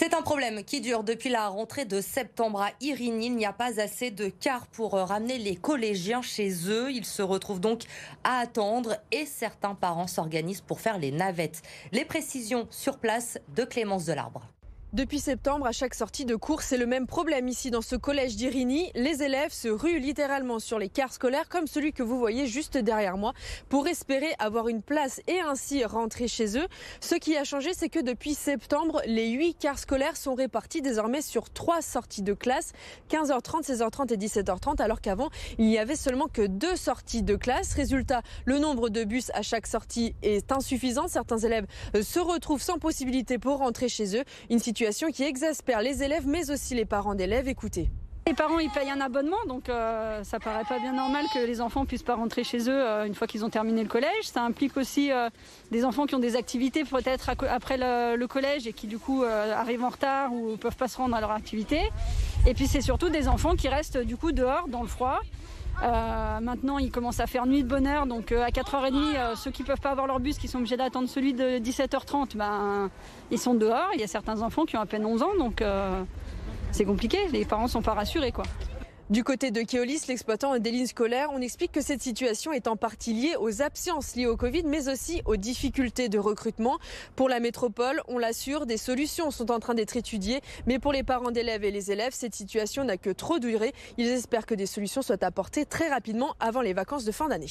C'est un problème qui dure depuis la rentrée de septembre à Irigny. Il n'y a pas assez de cars pour ramener les collégiens chez eux. Ils se retrouvent donc à attendre et certains parents s'organisent pour faire les navettes. Les précisions sur place de Clémence Delarbre. Depuis septembre, à chaque sortie de cours, c'est le même problème ici dans ce collège d'Irigny. Les élèves se ruent littéralement sur les cars scolaires comme celui que vous voyez juste derrière moi pour espérer avoir une place et ainsi rentrer chez eux. Ce qui a changé, c'est que depuis septembre, les 8 cars scolaires sont répartis désormais sur 3 sorties de classe, 15h30, 16h30 et 17h30, alors qu'avant, il n'y avait seulement que 2 sorties de classe. Résultat, le nombre de bus à chaque sortie est insuffisant. Certains élèves se retrouvent sans possibilité pour rentrer chez eux. Une situation qui exaspère les élèves mais aussi les parents d'élèves. Écoutez. Les parents ils payent un abonnement, donc ça paraît pas bien normal que les enfants puissent pas rentrer chez eux une fois qu'ils ont terminé le collège. Ça implique aussi des enfants qui ont des activités peut-être après le collège et qui du coup arrivent en retard ou peuvent pas se rendre à leur activité. Et puis c'est surtout des enfants qui restent du coup dehors dans le froid. Maintenant il commence à faire nuit de bonne heure, donc à 4h30 ceux qui peuvent pas avoir leur bus, qui sont obligés d'attendre celui de 17h30, ils sont dehors. Il y a certains enfants qui ont à peine 11 ans, donc c'est compliqué, les parents sont pas rassurés quoi. Du côté de Keolis, l'exploitant des lignes scolaires, on explique que cette situation est en partie liée aux absences liées au Covid, mais aussi aux difficultés de recrutement. Pour la métropole, on l'assure, des solutions sont en train d'être étudiées, mais pour les parents d'élèves et les élèves, cette situation n'a que trop duré. Ils espèrent que des solutions soient apportées très rapidement avant les vacances de fin d'année.